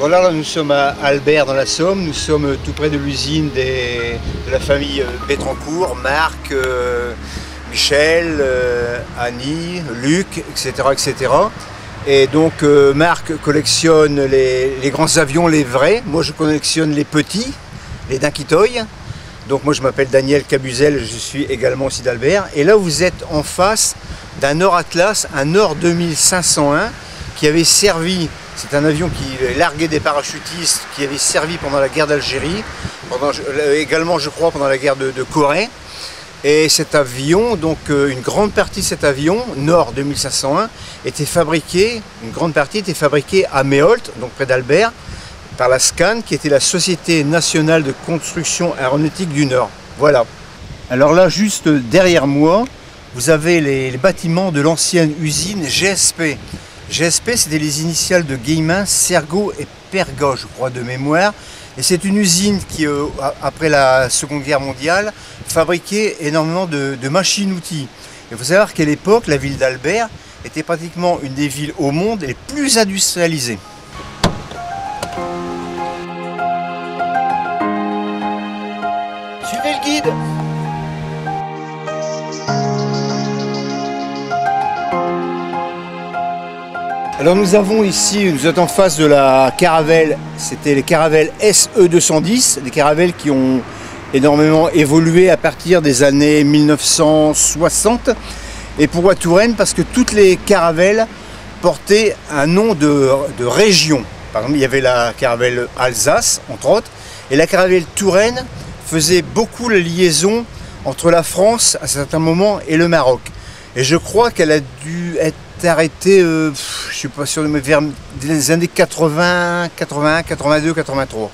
Voilà, là, nous sommes à Albert dans la Somme, nous sommes tout près de l'usine de la famille Bettencourt, Marc, Michel, Annie, Luc, etc. etc. Et donc Marc collectionne les grands avions, les vrais, moi je collectionne les petits, les Dinkytoy. Donc moi je m'appelle Daniel Cabuzel, je suis également aussi d'Albert. Et là vous êtes en face d'un Nord Atlas, un Nord 2501 qui avait servi, c'est un avion qui larguait des parachutistes, qui avait servi pendant la guerre d'Algérie, également je crois pendant la guerre de Corée. Et cet avion, donc une grande partie de cet avion, Nord 2501, était fabriqué, une grande partie était fabriquée à Méholt, donc près d'Albert, par la SCAN, qui était la Société Nationale de Construction Aéronautique du Nord. Voilà. Alors là, juste derrière moi, vous avez les bâtiments de l'ancienne usine GSP. GSP, c'était les initiales de Guillemin, Sergo et Perga, je crois, de mémoire. Et c'est une usine qui, après la Seconde Guerre mondiale, fabriquait énormément de machines-outils. Il faut savoir qu'à l'époque, la ville d'Albert était pratiquement une des villes au monde les plus industrialisées. Suivez le guide. Alors nous avons ici, nous êtes en face de la Caravelle, c'était les Caravelles SE210, des Caravelles qui ont énormément évolué à partir des années 1960. Et pourquoi Touraine? Parce que toutes les Caravelles portaient un nom de région. Par exemple, il y avait la Caravelle Alsace, entre autres, et la Caravelle Touraine faisait beaucoup la liaison entre la France à certains moments et le Maroc. Et je crois qu'elle a dû être arrêtée, je ne suis pas sûr, mais vers les années 80, 81, 82, 83.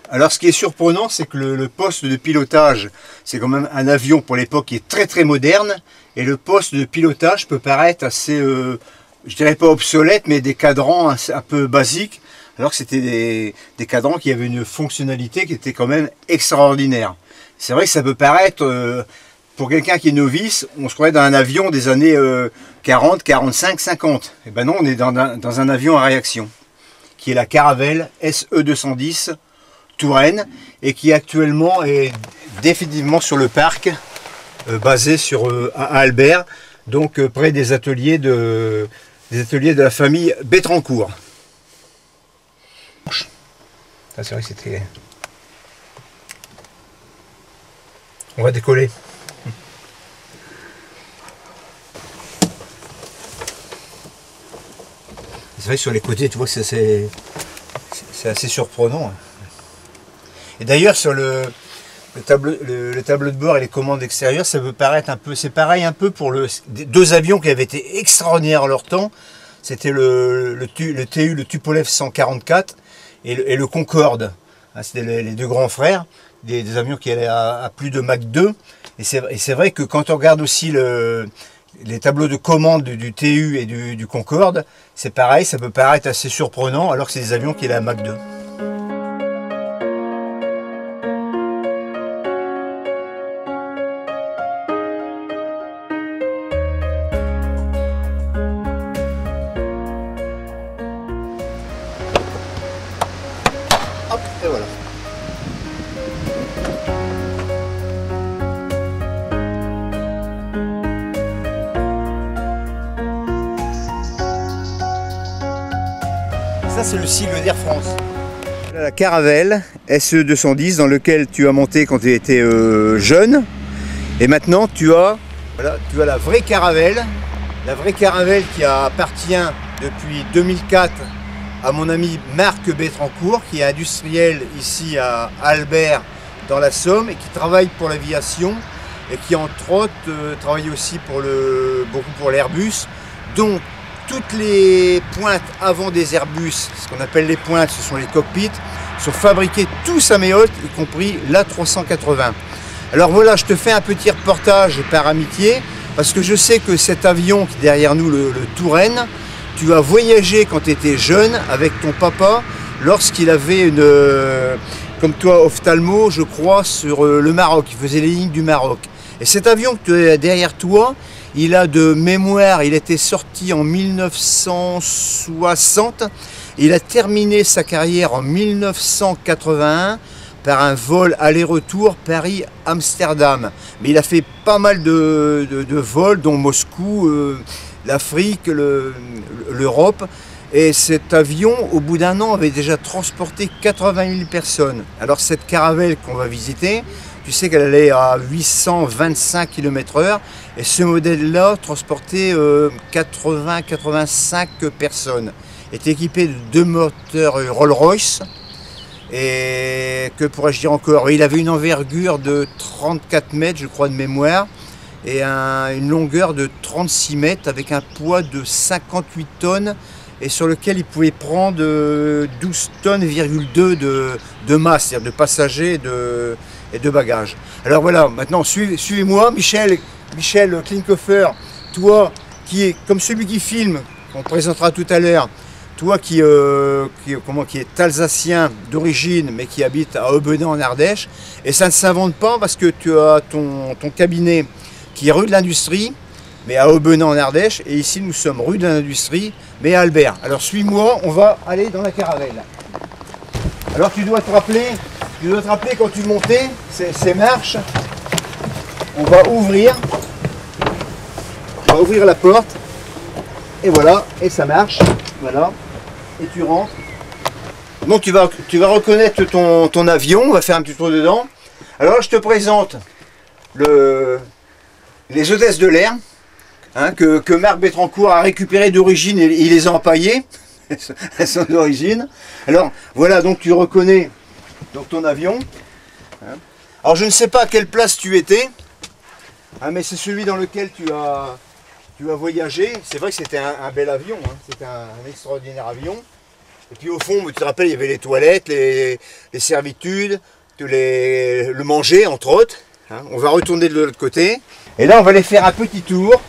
Alors ce qui est surprenant, c'est que le poste de pilotage, c'est quand même un avion pour l'époque qui est très très moderne, et le poste de pilotage peut paraître assez, je dirais pas obsolète, mais des cadrans un peu basiques, alors que c'était des cadrans qui avaient une fonctionnalité qui était quand même extraordinaire. C'est vrai que ça peut paraître, pour quelqu'un qui est novice, on se croirait dans un avion des années 40, 45, 50. Et ben non, on est dans un avion à réaction, qui est la Caravelle SE210 Touraine, et qui actuellement est définitivement sur le parc, basé à Albert, donc près des ateliers de la famille Bettencourt. C'est vrai que c'était... On va décoller. C'est vrai que sur les côtés, tu vois que c'est assez surprenant. Et d'ailleurs, sur le tableau de bord et les commandes extérieures, ça peut paraître un peu... C'est pareil un peu pour deux avions qui avaient été extraordinaires en leur temps. C'était le TU, le Tupolev 144 et le Concorde. C'était les deux grands frères, des avions qui allaient à plus de Mach 2. Et c'est vrai que quand on regarde aussi les tableaux de commande du TU et du Concorde, c'est pareil, ça peut paraître assez surprenant alors que c'est des avions qui allaient à Mach 2. Hop, et voilà. Ça, c'est le sigle d'Air France. Voilà la Caravelle SE210 dans lequel tu as monté quand tu étais jeune. Et maintenant, tu as la vraie Caravelle. La vraie Caravelle qui appartient depuis 2004 à mon ami Marc Bettencourt, qui est industriel ici à Albert dans la Somme et qui travaille pour l'aviation et qui entre autres travaille aussi beaucoup pour l'Airbus, dont toutes les pointes avant des Airbus, ce qu'on appelle les pointes, ce sont les cockpits, sont fabriquées tous à Méholt, y compris l'A380. Alors voilà, je te fais un petit reportage par amitié, parce que je sais que cet avion qui est derrière nous, le Touraine, tu as voyagé quand tu étais jeune avec ton papa lorsqu'il avait comme toi, ophtalmo, je crois, sur le Maroc. Il faisait les lignes du Maroc. Et cet avion que tu as derrière toi, il a de mémoire, il était sorti en 1960. Il a terminé sa carrière en 1981 par un vol aller-retour Paris-Amsterdam. Mais il a fait pas mal de vols, dont Moscou, l'Afrique, l'Europe. Et cet avion, au bout d'un an, avait déjà transporté 80 000 personnes. Alors cette caravelle qu'on va visiter, tu sais qu'elle allait à 825 km/h. Et ce modèle-là transportait 80-85 personnes. Est équipé de 2 moteurs Rolls-Royce. Et que pourrais-je dire encore? Il avait une envergure de 34 mètres, je crois, de mémoire. Et une longueur de 36 mètres avec un poids de 58 tonnes. Et sur lequel il pouvait prendre 12 tonnes,2 de masse, c'est-à-dire de passagers et de bagages. Alors voilà, maintenant suivez-moi, Michel Klinckhofer, toi qui est comme celui qui filme, qu'on présentera tout à l'heure, toi qui est alsacien d'origine mais qui habite à Aubenas en Ardèche, et ça ne s'invente pas parce que tu as ton cabinet qui est rue de l'Industrie, mais à Aubenas en Ardèche, et ici nous sommes rue de l'Industrie, mais à Albert. Alors suis-moi, on va aller dans la caravelle. Alors tu dois te rappeler quand tu montais ces marches, on va ouvrir la porte, et voilà, et ça marche, voilà, et tu rentres. Donc tu vas reconnaître ton avion, on va faire un petit tour dedans. Alors je te présente les hôtesses de l'air. Hein, que Marc Bettencourt a récupéré d'origine et il les a empaillées. Elles sont d'origine. Alors voilà, donc tu reconnais donc ton avion. Hein. Alors je ne sais pas à quelle place tu étais, hein, mais c'est celui dans lequel tu as voyagé. C'est vrai que c'était un bel avion, hein. C'était un extraordinaire avion. Et puis au fond, tu te rappelles, il y avait les toilettes, les servitudes, le manger entre autres. Hein. On va retourner de l'autre côté. Et là on va aller faire un petit tour.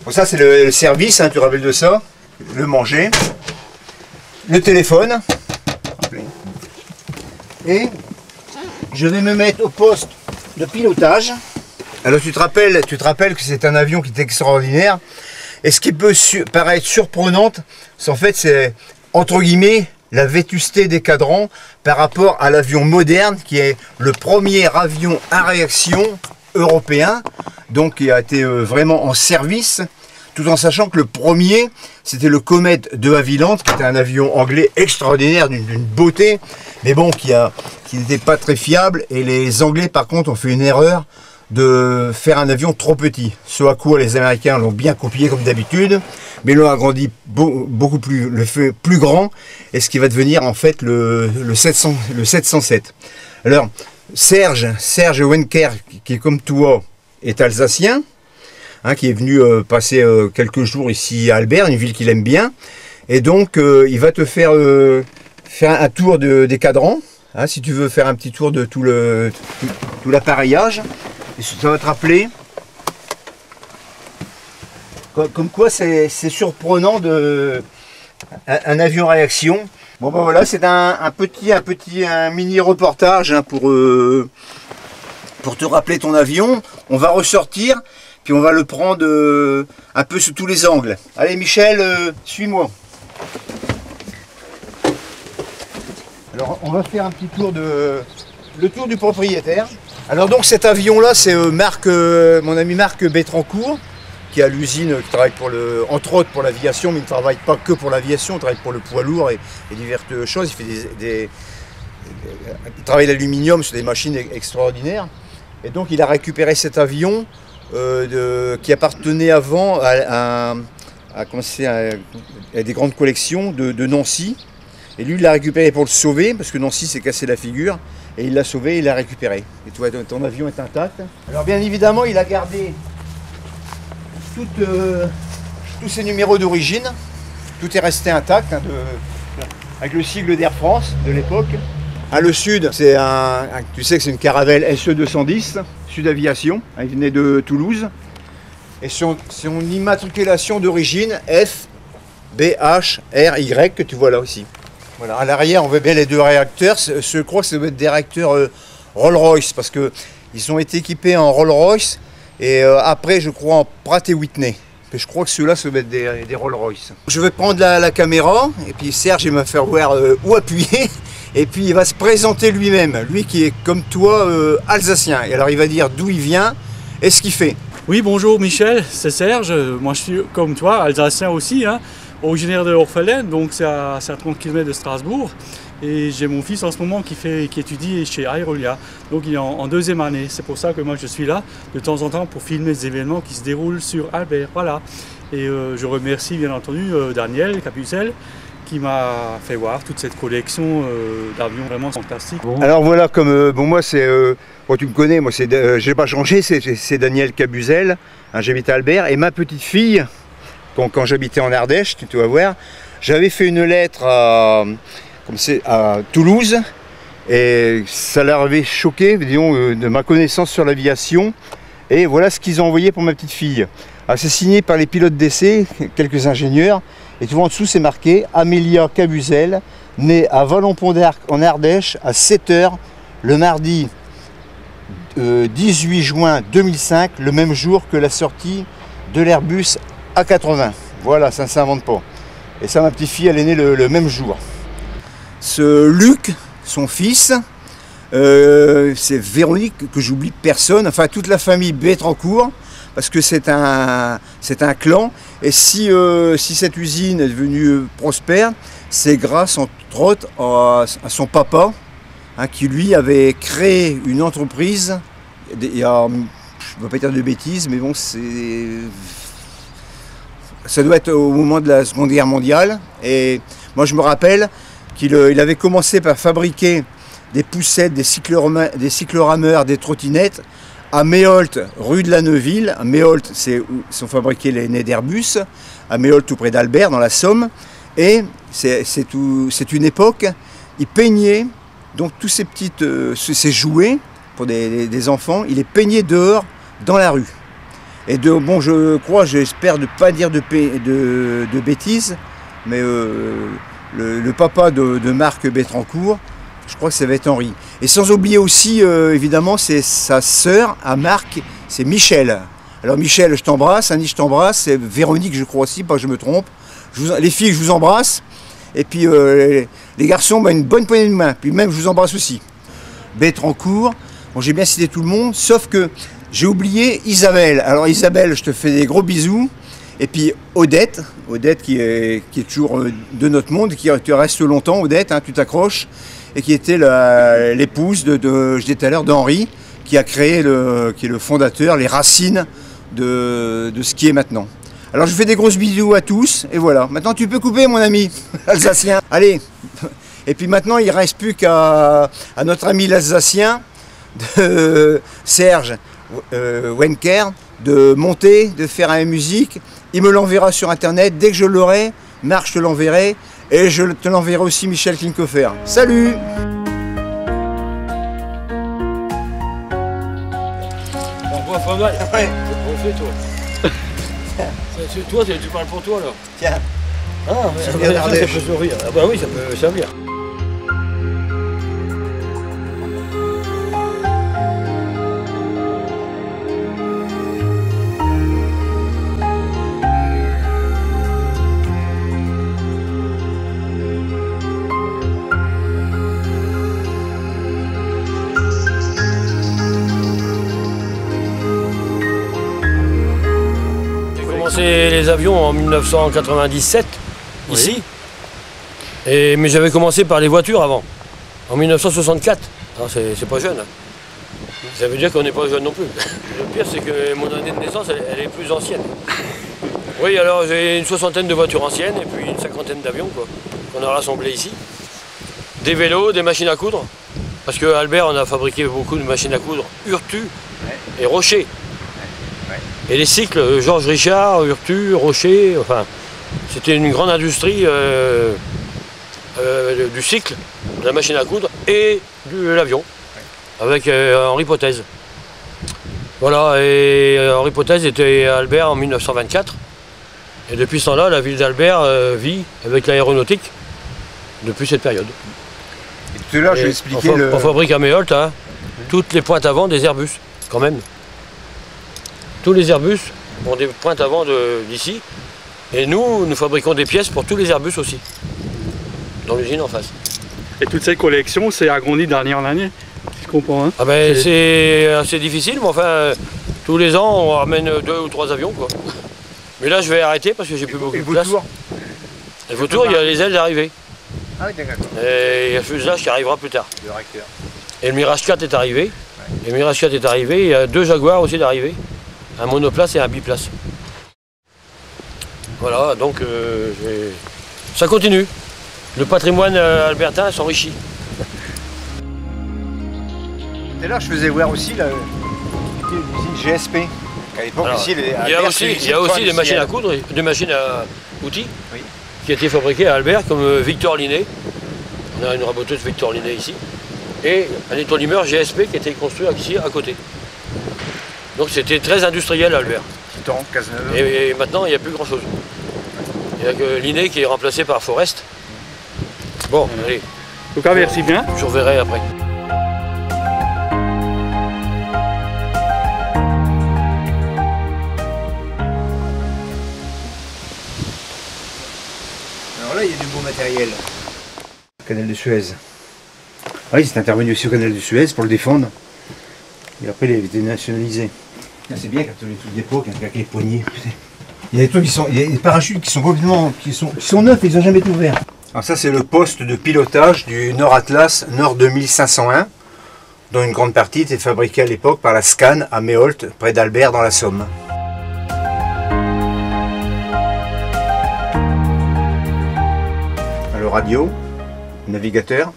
Bon, ça c'est le service, hein, tu te rappelles de ça, le manger, le téléphone, et je vais me mettre au poste de pilotage. Alors tu te rappelles que c'est un avion qui est extraordinaire, et ce qui peut paraître surprenant, c'est entre guillemets la vétusté des cadrans par rapport à l'avion moderne qui est le premier avion à réaction européen, donc qui a été vraiment en service, tout en sachant que le premier c'était le Comet de Havilland, qui était un avion anglais extraordinaire, d'une beauté, mais bon, qui n'était pas très fiable, et les Anglais par contre ont fait une erreur de faire un avion trop petit, ce à quoi les Américains l'ont bien copié comme d'habitude, mais l'ont agrandi beaucoup plus, le fait plus grand, et ce qui va devenir en fait le 707. Alors Serge Wenker, qui est comme toi, est alsacien, hein, qui est venu passer quelques jours ici à Albert, une ville qu'il aime bien, et donc il va te faire un tour des cadrans, hein, si tu veux faire un petit tour de tout l'appareillage, et ça va te rappeler comme quoi c'est surprenant un avion réaction. Bon ben voilà, c'est un mini reportage, hein, pour te rappeler ton avion. On va ressortir, puis on va le prendre un peu sous tous les angles. Allez Michel, suis-moi. Alors on va faire un petit tour le tour du propriétaire. Alors donc cet avion là, c'est mon ami Marc Bettencourt, qui a l'usine, qui travaille entre autres pour l'aviation, mais il ne travaille pas que pour l'aviation, il travaille pour le poids lourd et diverses choses. Il travaille l'aluminium sur des machines extraordinaires. Et donc il a récupéré cet avion qui appartenait avant à des grandes collections de Nancy. Et lui il l'a récupéré pour le sauver, parce que Nancy s'est cassé la figure, et il l'a sauvé, il l'a récupéré. Et toi, ton avion est intact. Alors bien évidemment, il a gardé tous ces numéros d'origine, tout est resté intact, hein, avec le sigle d'Air France de l'époque. Hein, le Sud, c'est tu sais que c'est une caravelle SE210, Sud Aviation, hein, il venait de Toulouse, et son immatriculation d'origine FBHRY que tu vois là aussi. Voilà, à l'arrière on voit bien les deux réacteurs, je crois que ça doit être des réacteurs Rolls-Royce, parce qu'ils ont été équipés en Rolls-Royce Et après, je crois en Pratt & Whitney. Je crois que ceux-là, ça va être des Rolls-Royce. Je vais prendre la caméra, et puis Serge, il va me faire voir où appuyer. Et puis il va se présenter lui-même, lui qui est comme toi alsacien. Et alors il va dire d'où il vient et ce qu'il fait. Oui, bonjour Michel, c'est Serge. Moi je suis comme toi, alsacien aussi, hein, originaire de Orphelin, donc c'est à 30 km de Strasbourg. Et j'ai mon fils en ce moment qui étudie chez Aerolia, donc il est en deuxième année. C'est pour ça que moi je suis là de temps en temps pour filmer des événements qui se déroulent sur Albert. Voilà. Et je remercie bien entendu Daniel Capucel qui m'a fait voir toute cette collection d'avions vraiment fantastiques. Bon. Alors voilà, comme bon moi c'est, tu me connais, moi c'est, j'ai pas changé, c'est Daniel Cabuzel, hein, j'habite à Albert, et ma petite fille, quand j'habitais en Ardèche, tu vas voir, j'avais fait une lettre à Toulouse, et ça l'avait choqué, disons, de ma connaissance sur l'aviation, et voilà ce qu'ils ont envoyé pour ma petite fille. C'est signé par les pilotes d'essai, quelques ingénieurs. Et tu vois en dessous c'est marqué Amélia Cabuzel, née à Vallon-Pont-d'Arc en Ardèche à 7 h le mardi 18 juin 2005, le même jour que la sortie de l'Airbus A80. Voilà, ça ne s'invente pas. Et ça, ma petite fille, elle est née le même jour. Ce Luc, son fils, c'est Véronique, que j'oublie personne, enfin toute la famille Bétrancourt, parce que c'est un clan, et si cette usine est devenue prospère, c'est grâce entre autres à son papa, hein, qui lui avait créé une entreprise, il y a, je ne vais pas dire de bêtises, mais bon, ça doit être au moment de la Seconde Guerre mondiale, et moi je me rappelle qu'il avait commencé par fabriquer des poussettes, des cyclorameurs, des trottinettes, à Méholt, rue de la Neuville. À Méholt, c'est où sont fabriqués les nez d'Airbus, à Méholt, tout près d'Albert, dans la Somme. Et c'est une époque, il peignait donc tous ces ces jouets pour des enfants, il les peignait dehors, dans la rue. Et bon, je crois, j'espère ne pas dire de bêtises, mais le papa de Marc Bétrancourt, je crois que ça va être Henri. Et sans oublier aussi, évidemment, c'est sa sœur à Marc, c'est Michel. Alors Michel, je t'embrasse, Annie, je t'embrasse, c'est Véronique, je crois aussi, pas que je me trompe. Les filles, je vous embrasse. Et puis les garçons, une bonne poignée de main. Puis même, je vous embrasse aussi. Bétrancourt, bon, j'ai bien cité tout le monde, sauf que j'ai oublié Isabelle. Alors Isabelle, je te fais des gros bisous. Et puis Odette qui est toujours de notre monde, qui reste longtemps, Odette, hein, tu t'accroches. Et qui était l'épouse je disais tout à l'heure, d'Henri, qui a créé, qui est le fondateur, les racines de ce qui est maintenant. Alors je fais des grosses bisous à tous, et voilà. Maintenant tu peux couper, mon ami alsacien. Allez. Et puis maintenant il ne reste plus qu'à notre ami l'Alsacien, Serge Wenker, de monter, de faire la musique. Il me l'enverra sur internet dès que je l'aurai. Marc, je te l'enverrai. Et je te l'enverrai aussi Michel Klinkofer. Salut! On voit pas mal. Ouais. On fait toi. Toi, tu parles pour toi là. Tiens. Ah, ça peut sourire. Ah bah oui, ça peut servir. Les avions en 1997, oui. Ici. Mais j'avais commencé par les voitures avant, en 1964. C'est pas jeune. Hein. Ça veut dire qu'on n'est pas jeune non plus. Le pire, c'est que mon année de naissance, elle est plus ancienne. Oui, alors j'ai une 60aine de voitures anciennes et puis une 50aine d'avions qu'on a rassemblés ici. Des vélos, des machines à coudre. Parce qu'à Albert, on a fabriqué beaucoup de machines à coudre Urtu et Rocher. Et les cycles, Georges Richard, Urtu, Rocher, enfin, c'était une grande industrie du cycle, de la machine à coudre et de l'avion, avec Henri Potez. Voilà, et Henri Potez était à Albert en 1924. Et depuis ce temps-là, la ville d'Albert vit avec l'aéronautique depuis cette période. Et tout à l'heure, je vais expliquer on fabrique à Méholt, hein, toutes les pointes avant des Airbus, quand même. tous les Airbus pour des pointes avant d'ici. Et nous fabriquons des pièces pour tous les Airbus aussi, dans l'usine en face. Et toute cette collection s'est agrandie d'année en année, si je comprends. Hein. Ah ben, c'est assez difficile, mais enfin, tous les ans, on ramène 2 ou 3 avions, quoi. Mais là, je vais arrêter parce que j'ai plus beaucoup de place. Les vautours, il y a les ailes d'arrivée. Ah oui, d'accord. Et il y a le fuselage qui arrivera plus tard. Le réacteur. Et le Mirage 4 est arrivé. Ouais. Le Mirage 4 est arrivé, il y a 2 Jaguars aussi d'arrivée. Un monoplace et un biplace. Voilà, donc ça continue. Le patrimoine albertain s'enrichit. Tout à l'heure, je faisais voir aussi l'usine GSP. À l'époque, ici, il y a aussi des machines à coudre, des machines à outils, oui, qui ont été fabriquées à Albert, comme Victor Linet. On a une raboteuse Victor Linet ici. Et un étoilimeur GSP qui a été construit ici à côté. Donc c'était très industriel à Albert. Titan, Cazeneuve. Et maintenant, il n'y a plus grand-chose. Il n'y a que Linet qui est remplacé par Forest. Bon, allez. En tout cas, merci bien. Je reverrai après. Alors là, il y a du beau matériel. Canal de Suez. Oui, c'est intervenu aussi au canal de Suez pour le défendre. Et après, il a été nationalisé. C'est bien quand les trucs d'époque, avec les poignées. Il y a des trucs il y a des parachutes qui sont complètement, qui sont neufs et ils n'ont jamais été ouverts. Alors ça, c'est le poste de pilotage du Nord Atlas Nord 2501, dont une grande partie était fabriquée à l'époque par la SCAN à Méholt, près d'Albert dans la Somme. Le radio, le navigateur,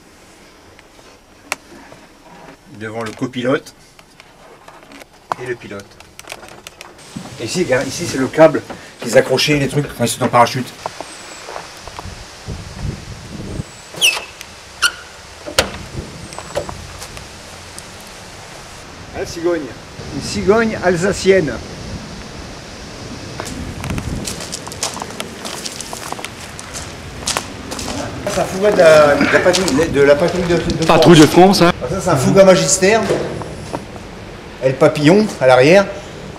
devant le copilote et le pilote. Et ici, c'est le câble qu'ils accrochaient les trucs quand ils sont en parachute. La cigogne. Une cigogne alsacienne. C'est un fouga de la patrouille de France. Patrouille de France, hein. Ça, c'est un fouga magistère, et le papillon à l'arrière,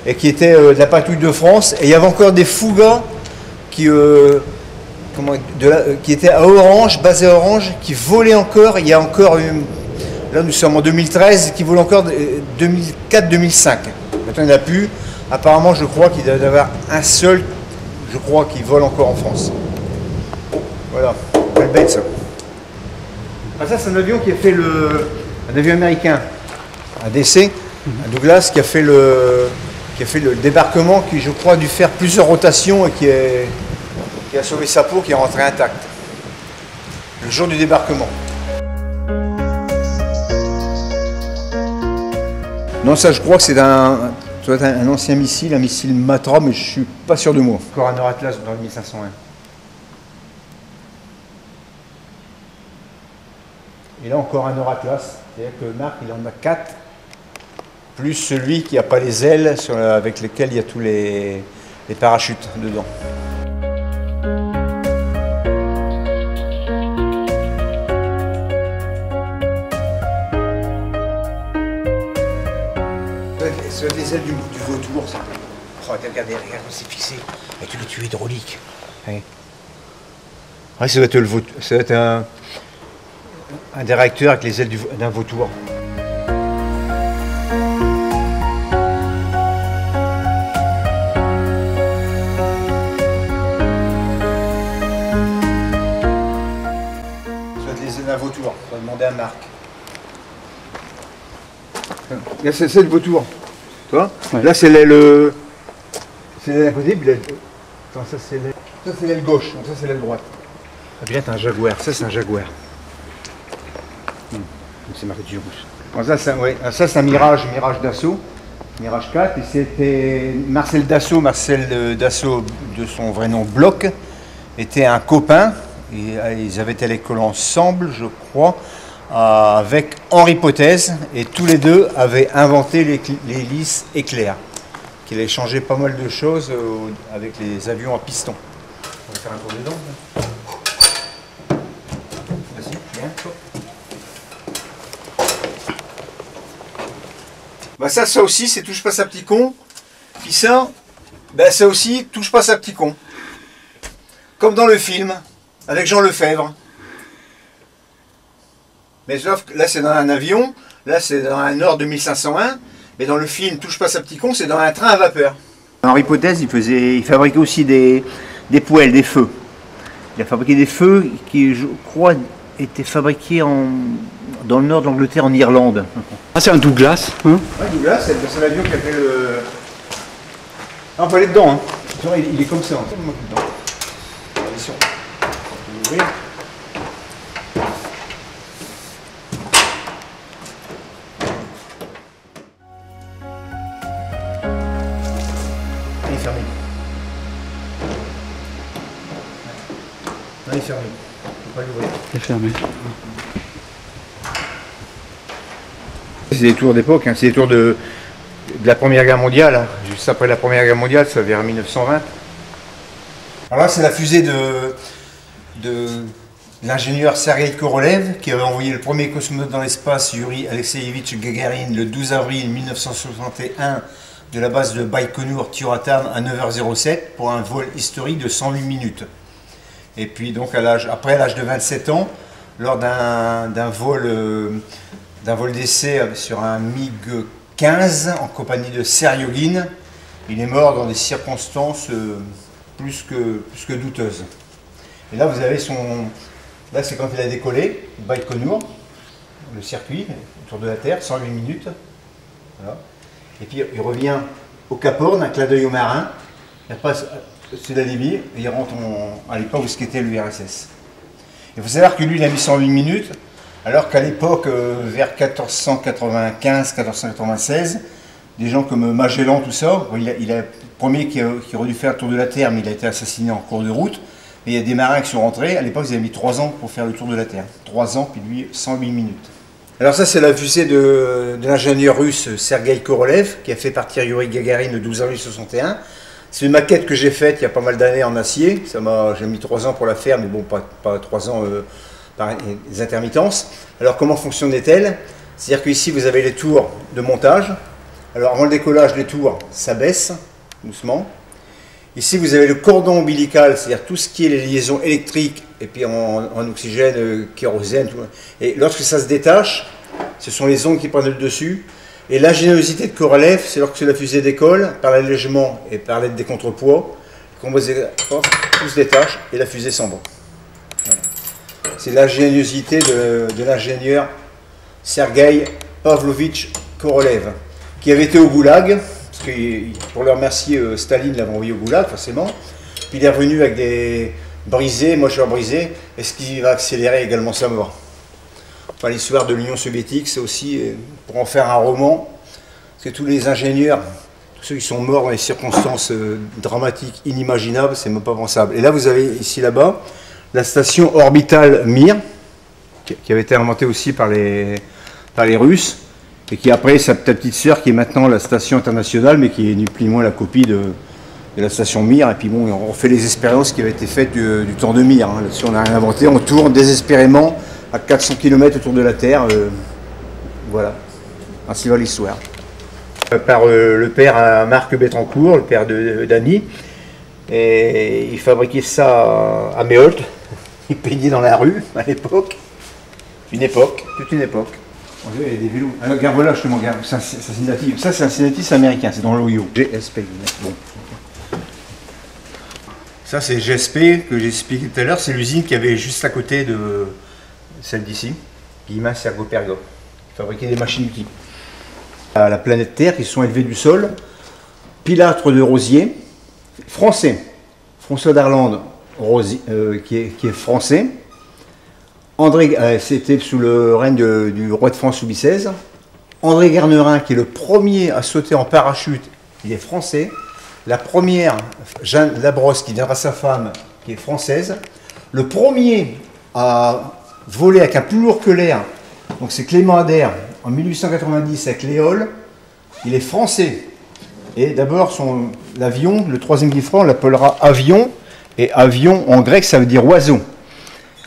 et qui était de la patrouille de France. Et il y avait encore des fougas qui étaient à Orange, basés à Orange, qui volaient encore. Il y a encore, là nous sommes en 2013, qui volent encore 2004-2005. Maintenant il n'y en a plus. Apparemment, je crois qu'il doit y avoir un seul, je crois, qui vole encore en France. Voilà. Belle bête ça. Ah, ça c'est un avion qui a fait un avion américain, un DC, un Douglas qui a fait le débarquement, qui je crois a dû faire plusieurs rotations et qui a sauvé sa peau, qui est rentré intact. Le jour du débarquement. Non, ça je crois que c'est un ancien missile, un missile Matra, mais je suis pas sûr de moi. Encore un Nord Atlas dans le 1501. Et là encore un Nord Atlas, c'est-à-dire que Marc il en a 4, plus celui qui n'a pas les ailes avec lesquelles il y a tous les parachutes dedans. Ça doit être les ailes du vautour, ça. Oh, regardez, c'est fixé avec tous les tuyaux hydrauliques. Ouais. Ouais, ça doit être le vautour, ça doit être un des réacteurs avec les ailes d'un vautour. Ça doit être les ailes d'un vautour, on va demander à Marc. Là c'est le vautour. Toi ouais. Là c'est l'aile. C'est l'aile à côté, puis l'aile. Attends, ça c'est l'aile gauche, donc ça c'est l'aile droite. Ah bien, t'as un Jaguar, ça c'est un Jaguar. C'est marqué du rouge. Bon, ça c'est un Mirage d'assaut, Mirage 4, et c'était Marcel Dassault de son vrai nom Bloch, était un copain, et ils avaient été à l'école ensemble, je crois, avec Henri Pothèse, et tous les deux avaient inventé l'hélice éclair, qui allait changer pas mal de choses avec les avions à piston. On va faire un tour dedans. Vas-y, viens. Bah ça aussi, c'est touche pas sa petit con, qui puis ça, ben ça aussi, touche pas sa petit con. Comme dans le film, avec Jean Lefebvre. Mais sauf que là c'est dans un avion, là c'est dans un Nord 2501, mais dans le film Touche pas sa petit con, c'est dans un train à vapeur. Henri Potez, il fabriquait aussi des poêles, des feux. Il a fabriqué des feux qui, je crois, étaient fabriqués dans le nord de l'Angleterre, en Irlande. Ah, c'est un Douglas, hein? Ouais, Douglas, c'est l'avion qui a fait le... Ah, on peut aller dedans, hein. Tu vois, il est comme ça, en fait. Attention. On peut l'ouvrir. Il est fermé. Non, il est fermé. On peut pas l'ouvrir. Il est fermé. C'est des tours d'époque, hein. C'est des tours de la Première Guerre mondiale, hein. Juste après la Première Guerre mondiale, ça vers 1920. Alors là, c'est la fusée de l'ingénieur Sergueï Korolev, qui avait envoyé le premier cosmonaute dans l'espace, Yuri Alexeyevitch Gagarin, le 12 avril 1961, de la base de Baïkonour Tyuratam à 9h07 pour un vol historique de 108 minutes. Et puis donc après l'âge de 27 ans, lors d'un vol d'essai sur un MiG-15 en compagnie de Seryogin, il est mort dans des circonstances plus que douteuses. Et là vous avez là c'est quand il a décollé, Baïkonour, le circuit autour de la Terre, 108 minutes. Voilà. Et puis il revient au Cap Horn, un clin d'œil au marin, il repasse c'est la Libye, et il rentre à l'époque où ce qu'était l'URSS. Il faut savoir que lui il a mis 108 minutes, alors qu'à l'époque, vers 1495-1496, des gens comme Magellan, tout ça, il a le premier qui aurait dû faire le tour de la Terre, mais il a été assassiné en cours de route. Et il y a des marins qui sont rentrés, à l'époque ils avaient mis 3 ans pour faire le tour de la Terre. 3 ans, puis lui, 108 minutes. Alors ça c'est la fusée de l'ingénieur russe Sergueï Korolev, qui a fait partir Yuri Gagarin le 12 avril 61. C'est une maquette que j'ai faite il y a pas mal d'années en acier. J'ai mis 3 ans pour la faire, mais bon, pas 3 ans par les intermittences. Alors comment fonctionnait-elle? C'est-à-dire qu'ici vous avez les tours de montage. Alors avant le décollage, les tours s'abaissent doucement. Ici vous avez le cordon ombilical, c'est-à-dire tout ce qui est les liaisons électriques et puis en oxygène, kérosène. Tout. Et lorsque ça se détache, ce sont les ondes qui prennent le dessus. Et l'ingéniosité de Korolev, c'est lorsque la fusée décolle, par l'allègement et par l'aide des contrepoids, tout se détache et la fusée s'en va. Voilà. C'est l'ingéniosité de l'ingénieur Sergueï Pavlovitch Korolev, qui avait été au Goulag, parce que pour le remercier, Staline l'avait envoyé au Goulag, forcément. Puis il est revenu avec des brisés, moteurs brisés, et ce qui va accélérer également sa mort. Enfin, l'histoire de l'Union soviétique, c'est aussi pour en faire un roman, parce que tous les ingénieurs, tous ceux qui sont morts dans des circonstances dramatiques, inimaginables, c'est même pas pensable. Et là, vous avez ici là-bas la station orbitale Mir, qui avait été inventée aussi par les Russes, et qui après sa petite sœur, qui est maintenant la station internationale, mais qui est ni plus ni moins la copie de la station Mir. Et puis bon, on fait les expériences qui avaient été faites du temps de Mir. Hein. Là-dessus, on n'a rien inventé, on tourne désespérément à 400 km autour de la Terre, voilà, ainsi va l'histoire. Par le père Marc Betrancourt, le père d'Annie, et il fabriquait ça à Méholt, il peignait dans la rue à l'époque, toute une époque. Il y a des vélos. Alors, regarde, voilà, justement, ça c'est natif. Ça c'est un natif américain, c'est dans l'Ohio. GSP. Bon. Ça c'est GSP que j'ai expliqué tout à l'heure, c'est l'usine qui avait juste à côté de celle d'ici, Guillemin Sergo Pergo, qui fabriquait des machines outils. À la planète Terre, qui se sont élevés du sol, pilâtre de rosier, français, François d'Arlande, qui est français. André, c'était sous le règne du roi de France Louis XVI. André Garnerin, qui est le premier à sauter en parachute, il est français. La première, Jeanne Labrosse, qui deviendra sa femme, qui est française. Le premier à voler avec un plus lourd que l'air, donc c'est Clément Ader, en 1890 avec l'Éole, il est français. Et d'abord, l'avion, le troisième guide franc, on l'appellera avion, et avion en grec ça veut dire oiseau.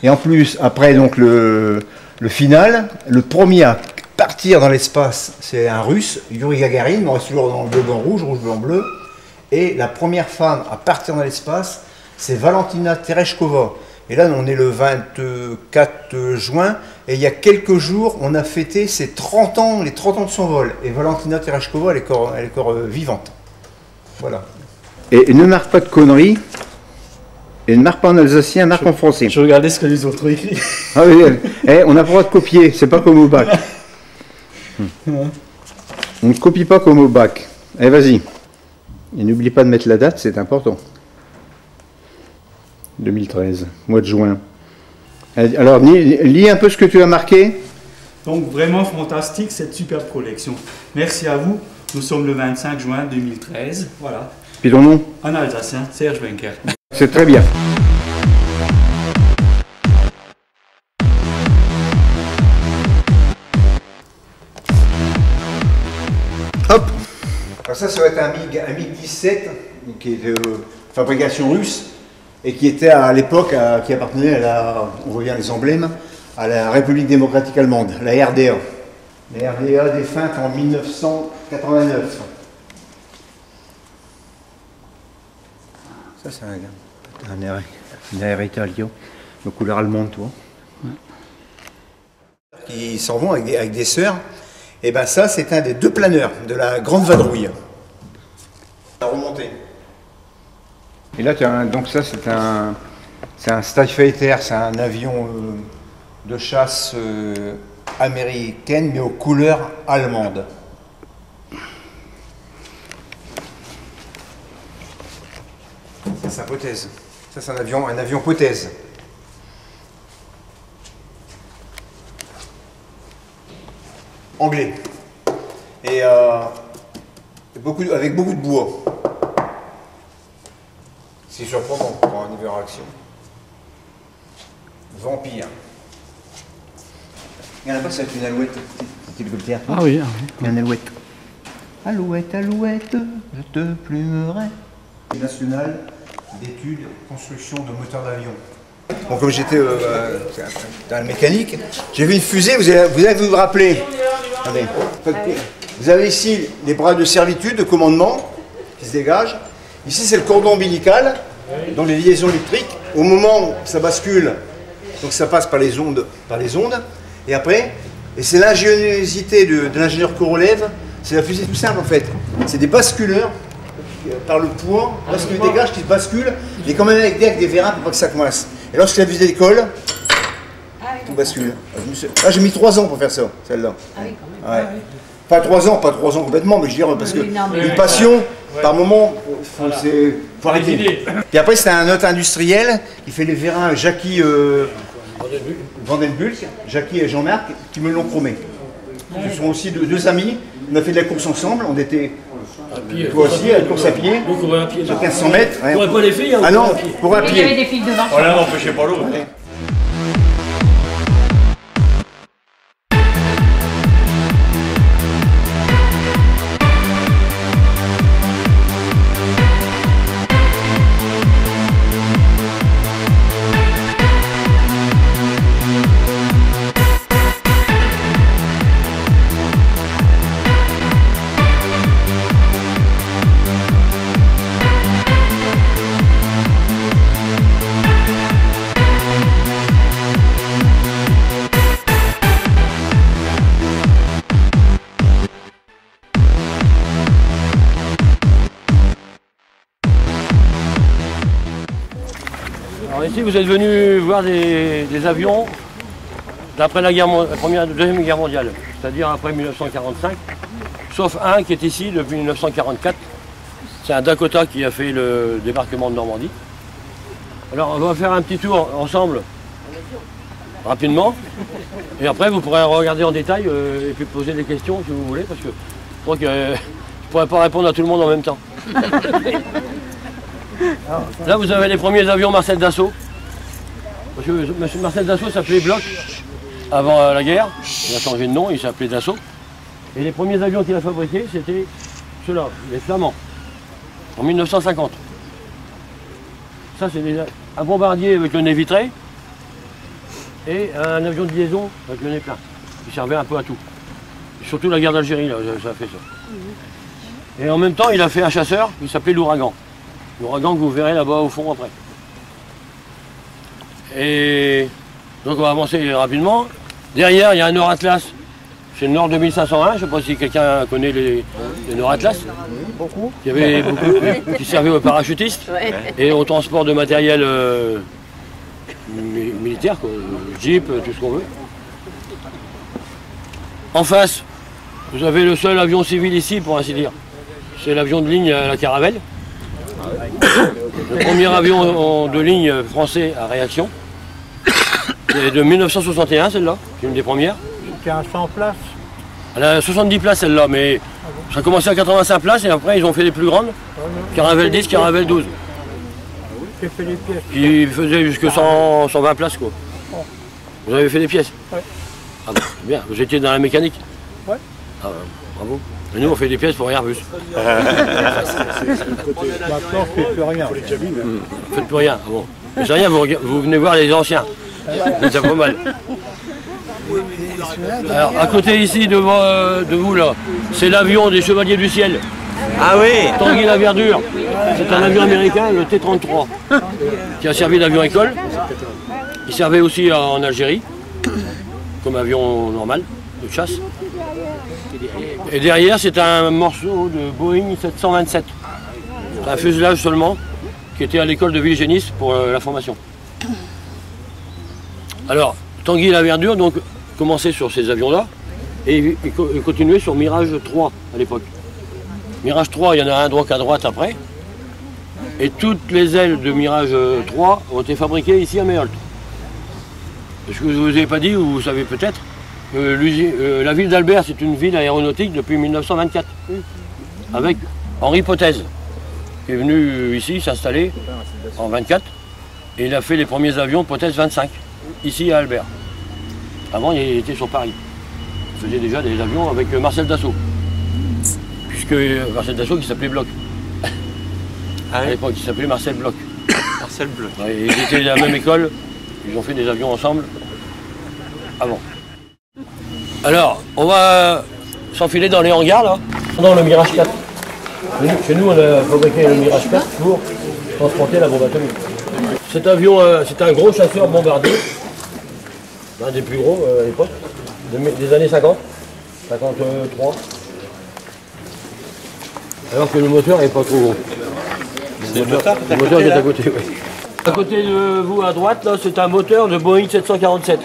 Et en plus, après donc le final, le premier à partir dans l'espace, c'est un russe, Yuri Gagarin, on reste toujours dans le bleu, blanc, rouge, rouge, blanc, bleu. Et la première femme à partir dans l'espace, c'est Valentina Tereshkova. Et là, on est le 24 juin, et il y a quelques jours, on a fêté ses 30 ans, les 30 ans de son vol. Et Valentina Tereshkova, elle est encore vivante. Voilà. Et ne marque pas de conneries, et ne marque pas en alsacien, marque en français. Je regardais ce que les autres ont écrit. Ah oui, on n'a pas le droit de copier, c'est pas comme au bac. On ne copie pas comme au bac. Allez, vas-y. Et n'oublie pas de mettre la date, c'est important. 2013, mois de juin. Alors, lis un peu ce que tu as marqué. Donc, vraiment fantastique cette superbe collection. Merci à vous. Nous sommes le 25 juin 2013. Voilà. Puis ton nom? En alsacien, Serge Benker. C'est très bien. Hop. Alors ça va être un MiG-17 qui est de fabrication russe et qui était à l'époque, qui appartenait on voit bien les emblèmes, à la République démocratique allemande, la RDA. La RDA défunte en 1989. Ça, c'est un air italien, de couleur allemande, toi. Ouais. Qui s'en vont avec des sœurs. Et bien ça, c'est un des 2 planeurs de la Grande Vadrouille. À remonter. Et là, donc ça, c'est un Starfighter, c'est un avion de chasse américaine, mais aux couleurs allemandes. Ça, c'est un Pothèse. Ça, c'est un avion Pothèse. Anglais. Et avec beaucoup de bois. C'est surprenant pour un niveau réaction. Vampire. Il y en a pas, c'est une alouette. C'est hélicoptère. Ah oui. Il y a une alouette. Alouette, alouette, je te plumerai. National d'études construction de moteurs d'avion. Bon, comme j'étais dans la mécanique, j'ai vu une fusée, vous allez vous rappeler. Attendez. Vous avez ici les bras de servitude, de commandement, qui se dégagent. Ici, c'est le cordon ombilical, donc les liaisons électriques. Au moment où ça bascule, donc ça passe par les ondes. Et après, et c'est l'ingéniosité de l'ingénieur Korolev, c'est la fusée tout simple en fait. C'est des basculeurs par le poids, parce qu'il dégage, qui se bascule, et quand même avec des vérins pour pas que ça coince. Et lorsque la fusée décolle, tout bascule. J'ai mis 3 ans pour faire ça, celle-là. Ah oui, quand même. Ouais. Pas 3 ans complètement, mais je veux dire, parce que une passion, par moment, faut arrêter. Puis après, c'était un autre industriel qui fait les vérins, Jackie Vandenbulk, Jackie et Jean-Marc, qui me l'ont chromé. Ce sont aussi 2 amis, on a fait de la course ensemble, on était... Toi aussi, à la course à pied, sur 1500 mètres. Pour pas les filles, ah non, pour un pied. Il y avait des filles devant. Voilà, n'empêchez pas l'autre. Alors ici, vous êtes venu voir des avions d'après la Deuxième Guerre mondiale, c'est-à-dire après 1945, sauf un qui est ici depuis 1944. C'est un Dakota qui a fait le débarquement de Normandie. Alors on va faire un petit tour ensemble, rapidement, et après vous pourrez regarder en détail et puis poser des questions si vous voulez, parce que je crois que je ne pourrais pas répondre à tout le monde en même temps. Là, vous avez les premiers avions Marcel Dassault. Parce que M. Marcel Dassault s'appelait Bloch avant la guerre. Il a changé de nom, il s'appelait Dassault. Et les premiers avions qu'il a fabriqués, c'était ceux-là, les Flamands, en 1950. Ça, c'est un bombardier avec le nez vitré et un avion de liaison avec le nez plein. Il servait un peu à tout. Et surtout la guerre d'Algérie, ça a fait ça. Et en même temps, il a fait un chasseur qui s'appelait l'Ouragan. L'Ouragan que vous verrez là-bas au fond après. Et donc on va avancer rapidement. Derrière, il y a un Nord Atlas. C'est le Nord 2501. Je ne sais pas si quelqu'un connaît les Nord Atlas. Beaucoup. Il y avait beaucoup qui servaient aux parachutistes et au transport de matériel militaire, quoi, jeep, tout ce qu'on veut. En face, vous avez le seul avion civil ici, pour ainsi dire. C'est l'avion de ligne la Caravelle. Le premier avion de ligne français à réaction. C'est de 1961, celle-là. C'est une des premières. C'était un 100 places. Elle a 70 places, celle-là, mais ça a commencé à 85 places et après, ils ont fait les plus grandes. Caravelle 10, Caravelle 12. J'ai fait les pièces. Qui faisait jusque 120 places, quoi. Vous avez fait des pièces? Ouais. Ah bon, c'est bien. Vous étiez dans la mécanique? Ouais. Ah, bravo. Et nous, on fait des pièces pour Airbus. Maintenant, je fais plus rien. Vous faites plus rien. Ah bon. Mais c'est rien, vous venez voir les anciens. C'est déjà pas mal. Alors, à côté ici, de vous, là, c'est l'avion des Chevaliers du Ciel. Ah oui. Tanguy la Verdure. C'est un avion américain, le T-33, qui a servi d'avion école. Il servait aussi en Algérie, comme avion normal, de chasse. Et derrière, c'est un morceau de Boeing 727. C'est un fuselage seulement, qui était à l'école de Villegénis pour la formation. Alors, Tanguy la Verdure, donc, commençait sur ces avions-là, et il continuait sur Mirage 3 à l'époque. Mirage 3, il y en a un droit qu'à droite après. Et toutes les ailes de Mirage 3 ont été fabriquées ici à Méholt. Ce que je ne vous ai pas dit, ou vous savez peut-être, la ville d'Albert, c'est une ville aéronautique depuis 1924. Avec Henri Potez, qui est venu ici s'installer en 24. Et il a fait les premiers avions Potez 25, ici à Albert. Avant, il était sur Paris. Il faisait déjà des avions avec Marcel Dassault. Puisque Marcel Dassault qui s'appelait Bloch. Ah À l'époque, il s'appelait Marcel Bloch. Marcel Bleu. Ouais, ils étaient de la même école, ils ont fait des avions ensemble avant. Alors, on va s'enfiler dans les hangars là. Dans le Mirage 4. Chez nous, on a fabriqué le Mirage 4 pour transporter la bombe atomique. Cet avion, c'est un gros chasseur bombardier, l'un des plus gros à l'époque, des années 50, 53. Alors que le moteur n'est pas trop gros. Le moteur qui est à côté, oui. À côté de vous, à droite, là, c'est un moteur de Boeing 747.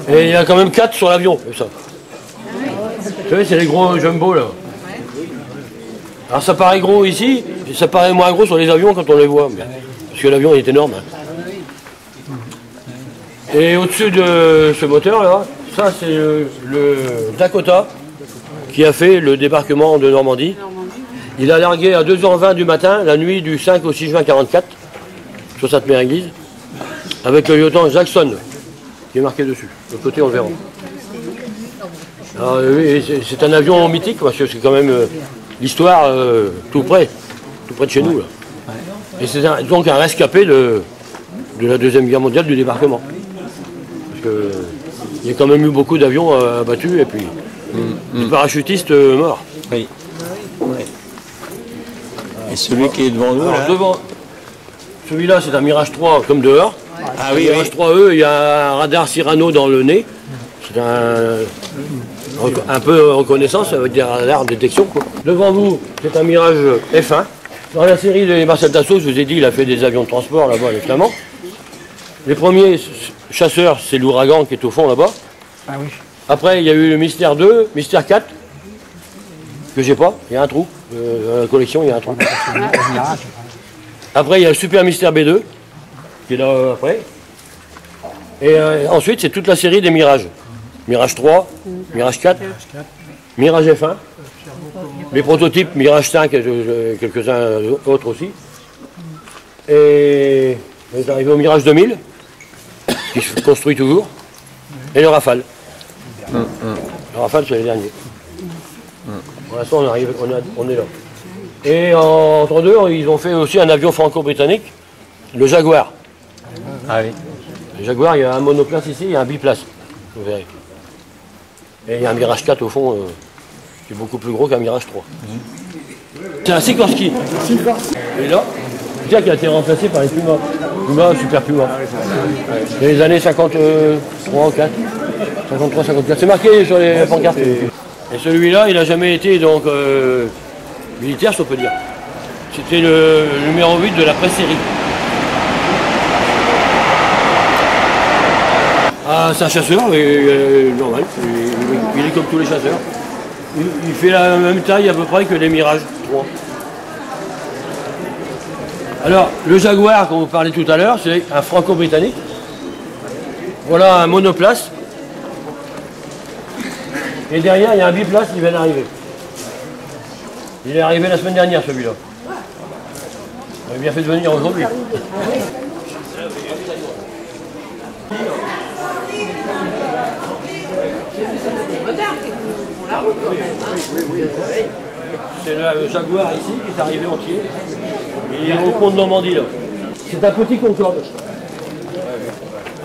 Et il y a quand même 4 sur l'avion, comme ça. Vous savez, c'est les gros jumbo, là. Alors ça paraît gros ici, et ça paraît moins gros sur les avions quand on les voit. Parce que l'avion est énorme. Et au-dessus de ce moteur-là, ça c'est le Dakota qui a fait le débarquement de Normandie. Il a largué à 2h20 du matin, la nuit du 5 au 6 juin 1944, sur Sainte-Mère-Église, avec le lieutenant Jackson, qui est marqué dessus. De côté, on le verra. Alors, oui, c'est un avion mythique, parce que c'est quand même l'histoire tout près de chez nous. Là. Et c'est donc un rescapé de la Deuxième Guerre mondiale du débarquement. Parce qu'il y a quand même eu beaucoup d'avions abattus, et puis des parachutistes morts. Oui. Ouais. Et celui qui est devant nous, Alors, là, devant, celui-là, c'est un Mirage 3 comme dehors. Ah oui, Mirage 3E, il y a un radar Cyrano dans le nez. C'est un peu reconnaissance avec des radars de détection, quoi. Devant vous, c'est un Mirage F1. Dans la série de Marcel Dassault, je vous ai dit, il a fait des avions de transport là-bas, les Flamands. Les premiers chasseurs, c'est l'Ouragan qui est au fond là-bas. Ah oui. Après, il y a eu le Mystère 2, Mystère 4, que j'ai pas, il y a un trou. Dans la collection, il y a un trou. Après, il y a le Super Mystère B2, qui est là après. Et ensuite, c'est toute la série des Mirages. Mirage 3, Mirage 4, Mirage F1, les prototypes Mirage 5 et quelques-uns autres aussi. Et on est arrivé au Mirage 2000, qui se construit toujours, et le Rafale. Le Rafale, c'est les derniers. Pour l'instant, on est là. Et entre deux, ils ont fait aussi un avion franco-britannique, le Jaguar. ah oui. Le Jaguar, il y a un monoplace ici, il y a un biplace. Vous verrez. Et il y a un Mirage 4 au fond, qui est beaucoup plus gros qu'un Mirage 3. C'est un Sikorsky. Et là, c'est ça qui a été remplacé par les Puma. Puma, Super Puma. Dans les années 53, 4. 53, 54. C'est marqué sur les pancartes. Et celui-là, il n'a jamais été donc militaire, si on peut dire. C'était le numéro 8 de la pré-série. Ah, c'est un chasseur, normal. Il est comme tous les chasseurs. Il fait la même taille à peu près que les Mirage 3. Alors, le Jaguar, qu'on vous parlait tout à l'heure, c'est un franco-britannique. Voilà un monoplace. Et derrière, il y a un biplace qui vient d'arriver. Il est arrivé la semaine dernière, celui-là. On a bien fait de venir aujourd'hui. C'est le Jaguar ici qui est arrivé entier. Il est au pont de Normandie là. C'est un petit Concorde.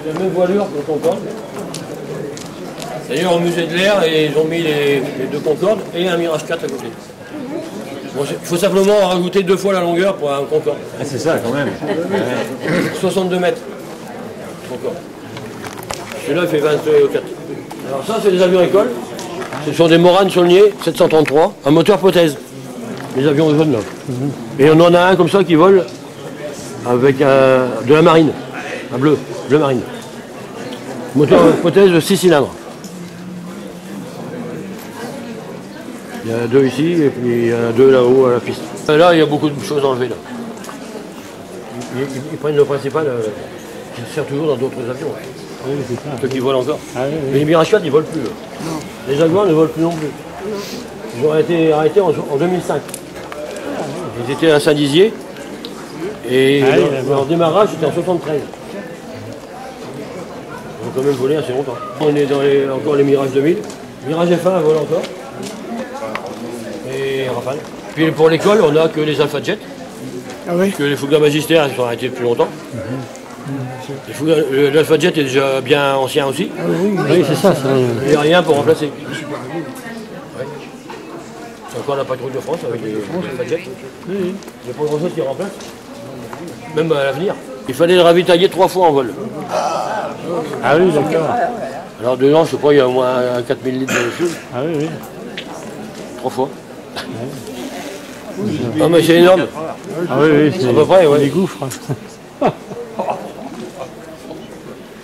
La même voilure que le Concorde. D'ailleurs au musée de l'air, ils ont mis les deux Concorde et un Mirage 4 à côté. Bon, il faut simplement rajouter 2 fois la longueur pour un Concorde. Ah, c'est ça quand même. 62 mètres. Concorde. Celui-là il fait 24. Alors ça c'est des avions écoles. Ce sont des Morane Saulnier 733, un moteur prothèse. Les avions jaunes là. Et on en a un comme ça qui vole avec de la marine, un bleu marine. Moteur prothèse de 6 cylindres. Il y en a 2 ici et puis il y en a 2 là-haut à la piste. Là il y a beaucoup de choses enlevées là. Ils prennent le principal qui sert toujours dans d'autres avions. Oui, c'est ça. Ceux qui volent encore. Ah, oui, oui. Mais les Mirage 4 ils volent plus. Les Jaguars ne volent plus non plus. Ils ont été arrêtés en 2005. Ils étaient à Saint-Dizier et leur démarrage était en 73. Ils ont quand même volé assez longtemps. On est dans encore les Mirage 2000. Mirage F1 vole encore. Et Rafale. Puis pour l'école, on n'a que les Alpha Jet. Ah oui. Que les Fougas magistères ils sont arrêtés depuis longtemps. L'Alpha Jet est déjà bien ancien aussi. Ah oui, Oui, c'est ça. Il n'y a rien pour remplacer. Ouais. C'est encore la patrouille de France avec les Alpha Jet. Il n'y a pas grand chose qui remplace. Même à l'avenir. Il fallait le ravitailler 3 fois en vol. Ah oui, d'accord. Alors dedans, je sais pas, il y a au moins 4000 litres de fuel. Ah oui, oui. 3 fois. Ah mais c'est énorme. Ah oui, oui, c'est À peu près, ouais. des gouffres.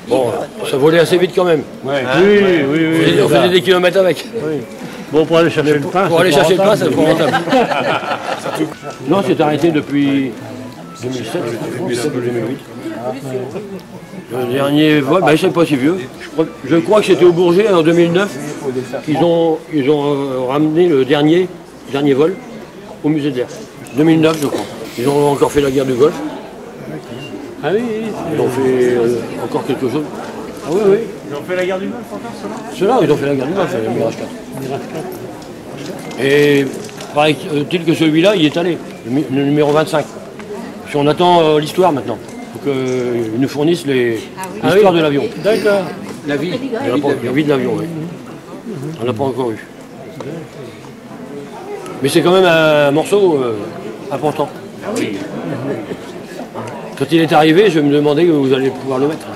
Bon, ça volait assez vite quand même. Ouais. Oui, oui, oui. On faisait des kilomètres avec. Oui. Bon, pour aller chercher le pain. Pour aller chercher le pain, c'est pas rentable. Non, c'est arrêté depuis 2007 ou 2008. Le dernier vol, ben, je ne sais pas si vieux. Je crois que c'était au Bourget en 2009 qu'ils ont ramené le dernier vol au musée de l'air. 2009, je crois. Ils ont encore fait la guerre du Golfe. Ah oui, oui. Ils ont fait encore quelque chose. Ah oui, oui. Ils ont fait la guerre du Golfe encore, ceux-là. Ceux-là, ils ont fait la guerre du Golfe, le Mirage 4. Mirage 4. Et paraît-il que celui-là, il est allé, le numéro 25. Puis on attend l'histoire maintenant. Il faut qu'ils nous fournissent l'histoire de l'avion. D'accord. La vie. La vie de l'avion, oui. On n'a pas encore eu. Mais c'est quand même un morceau important. Quand il est arrivé, je me demandais où vous allez pouvoir le mettre.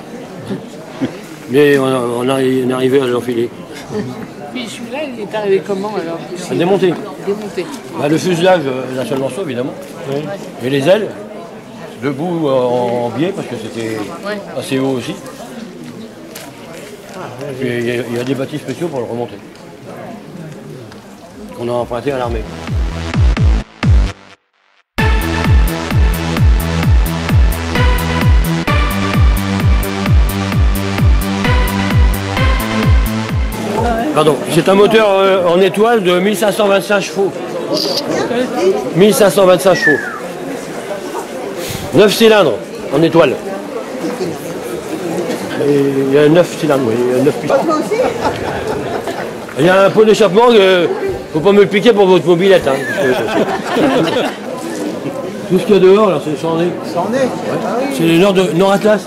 Mais on est arrivé à l'enfiler. Puis celui-là, il est arrivé comment alors? À démonter. Démonté. Bah, le fuselage, d'un seul morceau évidemment. Oui. Et les ailes, debout en biais parce que c'était assez haut aussi. Puis il y a des bâtis spéciaux pour le remonter. Qu'on a emprunté à l'armée. Pardon, c'est un moteur en étoile de 1525 chevaux. 1525 chevaux. 9 cylindres en étoile. Et il y a 9 cylindres, oui, il y a 9 pistons. Il y a un pot d'échappement qu'il ne faut pas me le piquer pour votre mobilette. Hein, tout ce qu'il y a dehors, là, c'est sans nez. C'en est. C'est les Nord Atlas.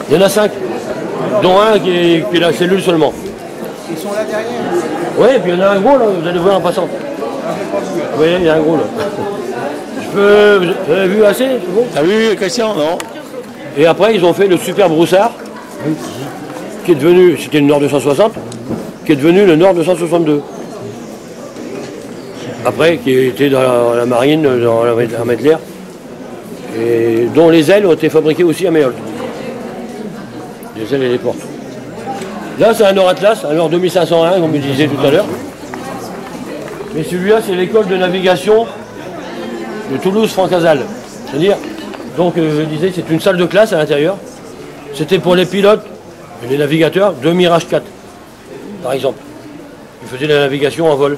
Il y en a 5, dont un qui est la cellule seulement. Ils sont là derrière. Oui, et puis il y en a un gros là, vous allez voir en passant. Oui, il y a un gros là. Vous avez vu assez, c'est bon? T'as vu Christian, non? Et après, ils ont fait le super broussard, qui est devenu, c'était le Nord 260, qui est devenu le Nord 262. Après, qui était dans la marine, dans l'armée de l'air, et dont les ailes ont été fabriquées aussi à Méholt. Les ailes et les portes. Là, c'est un Nord Atlas, un Nord 2501, comme je disais tout à l'heure. Mais celui-là, c'est l'école de navigation de Toulouse-Francazal. C'est-à-dire, donc je disais, c'est une salle de classe à l'intérieur. C'était pour les pilotes et les navigateurs de Mirage 4, par exemple. Ils faisaient la navigation en vol.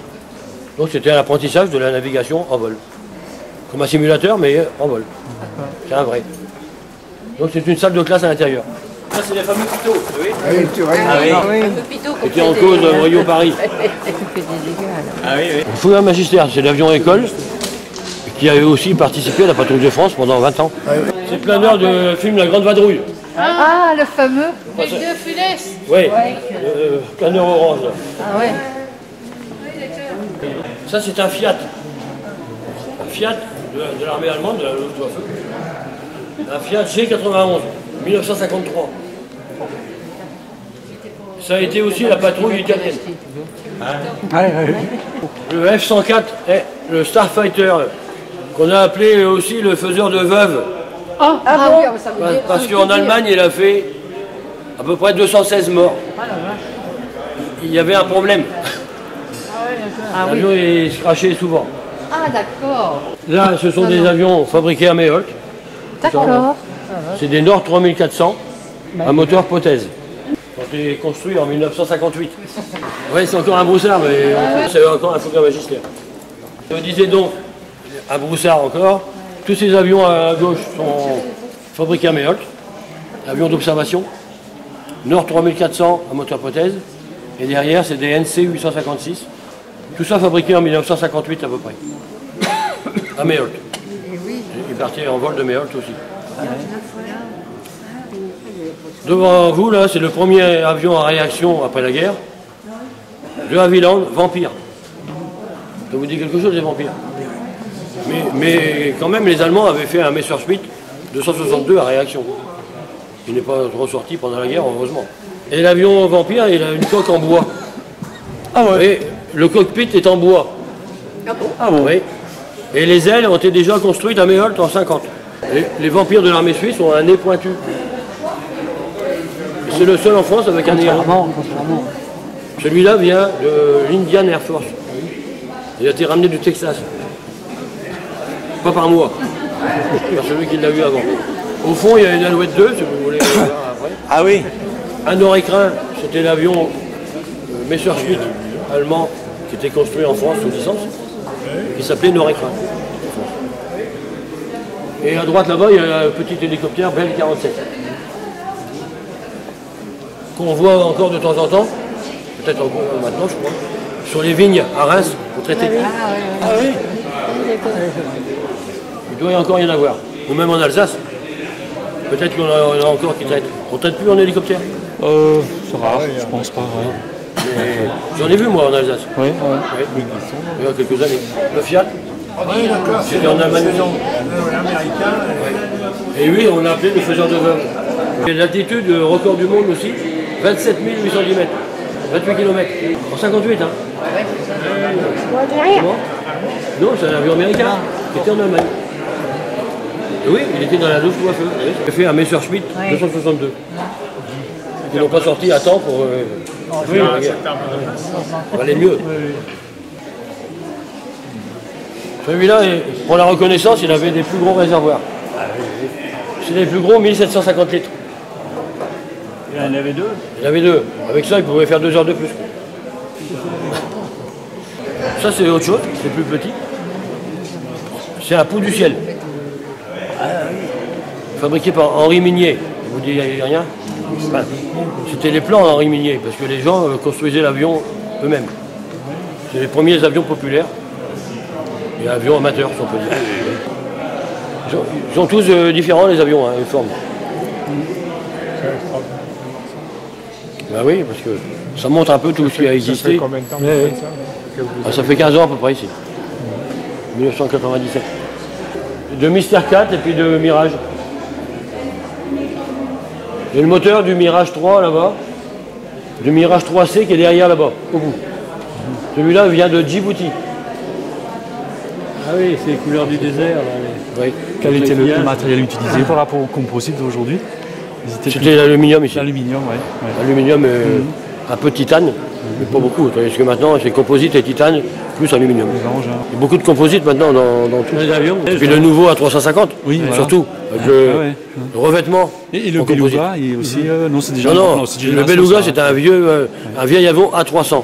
Donc c'était un apprentissage de la navigation en vol. Comme un simulateur, mais en vol. C'est un vrai. Donc c'est une salle de classe à l'intérieur. Ça, c'est les fameux pitot, vous savez? Oui, tu vois. C'était en cause de Rio-Paris. Ah oui, oui. Le Fouillard Magistère, c'est l'avion école qui avait aussi participé à la patrouille de France pendant 20 ans. C'est planeur de film La Grande Vadrouille. Ah, le fameux. Les deux Funès. Oui, planeur orange. Là. Ah ouais. Ça, c'est un Fiat. Un Fiat de l'armée allemande, de la Luftwaffe. Un Fiat G91, 1953. Ça a été aussi la patrouille italienne. Le F-104 est le Starfighter, qu'on a appelé aussi le faiseur de veuves. Ah oui, ça veut dire. Parce qu'en Allemagne, il a fait à peu près 216 morts. Il y avait un problème. Ah oui. L'avion il se crachait souvent. Ah d'accord. Là, ce sont des avions fabriqués à Méholt. D'accord. C'est des Nord 3400 à moteur prothèse. Ils ont été construits en 1958. Oui, c'est encore un broussard, mais c'est encore un Fouillard Magistère. Je disais donc, un broussard encore. Tous ces avions à gauche sont fabriqués à Méholt. Avions d'observation. Nord 3400 à moteur prothèse. Et derrière, c'est des NC 856. Tout ça fabriqué en 1958 à peu près. À Méholt. Il partait en vol de Méholt aussi. Devant vous, là, c'est le premier avion à réaction après la guerre. De Havilland, Vampire. Ça vous dit quelque chose, les Vampires? Mais quand même, les Allemands avaient fait un Messerschmitt 262 à réaction. Il n'est pas ressorti pendant la guerre, heureusement. Et l'avion Vampire, il a une coque en bois. Ah ouais. Et le cockpit est en bois. Ah bon? Oui. Et les ailes ont été déjà construites à Méholt en 50. Et les Vampires de l'armée suisse ont un nez pointu. C'est le seul en France avec un nez rond. Celui-là vient de l'Indian Air Force. Il a été ramené du Texas. Pas par moi. Par celui qui l'a eu avant. Au fond, il y a une Alouette 2, si vous voulez voir après. Ah oui. Un Nord-Écrin, c'était l'avion Messerschmitt allemand qui était construit en France sous licence, qui s'appelait Nord-Écrin. Et à droite là-bas, il y a un petit hélicoptère Bell 47. Qu'on voit encore de temps en temps, peut-être encore maintenant je crois, sur les vignes à Reims, au traité. Ah oui. Il doit y encore y en avoir. Ou même en Alsace. Peut-être qu'il y en a encore qui traitent. On ne traite plus en hélicoptère? C'est rare, je pense pas. Ouais. J'en ai vu moi en Alsace. Oui, Il y a quelques années. Le Fiat. C'était en Allemagne. Et oui, on l'a appelé le faiseur de veuves. Et l'altitude record du monde aussi, 27 810 mètres. 28 km. En 58, hein. Comment? Non, c'est un avion américain qui était en Allemagne. Et oui, il était dans la Luftwaffe. Il a fait un Messerschmitt 262. Ils n'ont pas sorti à temps pour faire la guerre. Ça valait mieux. Celui-là, pour la reconnaissance, il avait des plus gros réservoirs. C'est les plus gros, 1750 litres. Il en avait deux. Il y en avait deux. Avec ça, il pouvait faire 2 heures de plus. Ça, c'est autre chose, c'est plus petit. C'est un pouls du ciel. Fabriqué par Henri Minier. Vous dites rien? Enfin, c'était les plans d'Henri Minier, parce que les gens construisaient l'avion eux-mêmes. C'est les premiers avions populaires. Et avions amateurs, si on peut dire. Ils sont tous différents, les avions, hein, les formes. Bah oui, parce que ça montre un peu tout ce qui a Ça fait existé. combien de temps que Ouais, vous ouais. faites ça? Que vous- Ah, ça fait 15 ans à peu près ici. 1997. De Mister 4 et puis de Mirage. J'ai le moteur du Mirage 3 là-bas. Du Mirage 3C qui est derrière là-bas, au bout. Celui-là vient de Djibouti. Ah oui, c'est les couleurs du désert. Oui. Quel était le matériel utilisé par rapport au composite d'aujourd'hui? C'était l'aluminium ici. L'aluminium, oui. Aluminium, un peu de titane, mais pas beaucoup. Parce que maintenant, c'est composite et titane, plus aluminium. Il y a beaucoup de composites maintenant dans tous les avions. Et puis le nouveau A350, Oui, voilà. surtout, avec Ah, le ouais. revêtement. Et le en composite. Beluga, il est aussi. Non, c'est déjà. Non, c'est le génération, Beluga, ça. c'est un vieil avion A300.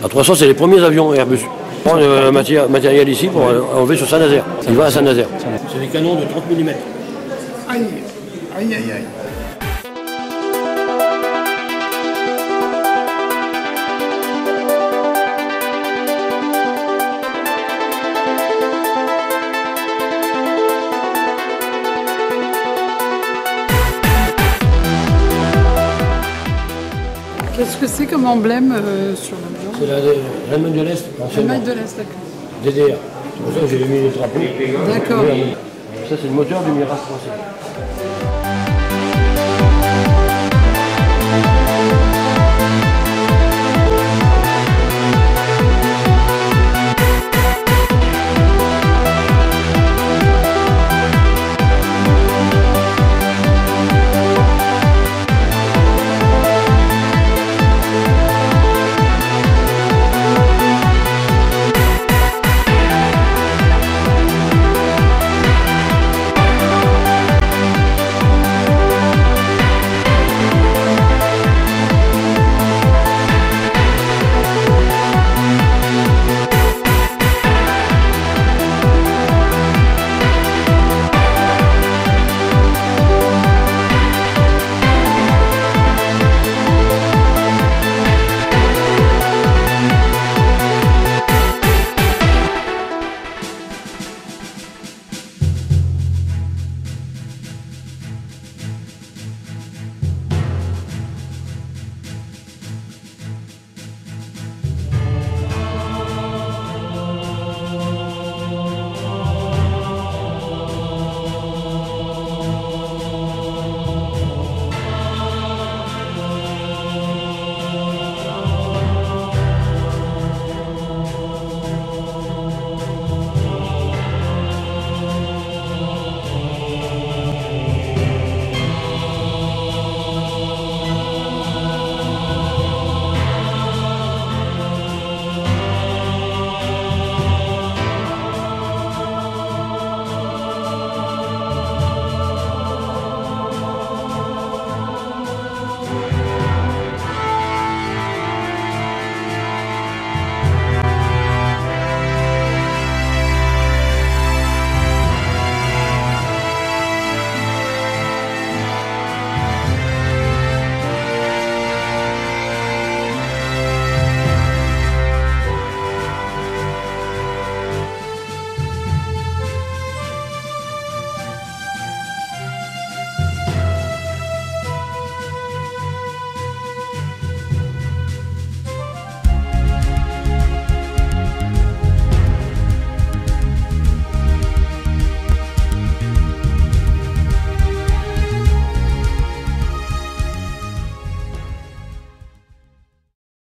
A300, c'est les premiers avions Airbus. On prend le matériel ici pour enlever sur Saint-Nazaire. Il va à Saint-Nazaire. C'est des canons de 30 mm. Aïe, aïe, aïe, aïe. Qu'est-ce que c'est comme emblème sur l'avion? C'est l'Allemagne de l'Est, anciennement. Allemagne de l'Est, d'accord. DDR. C'est pour ça que j'ai mis les drapeaux. D'accord. Ça, c'est le moteur du Mirage français.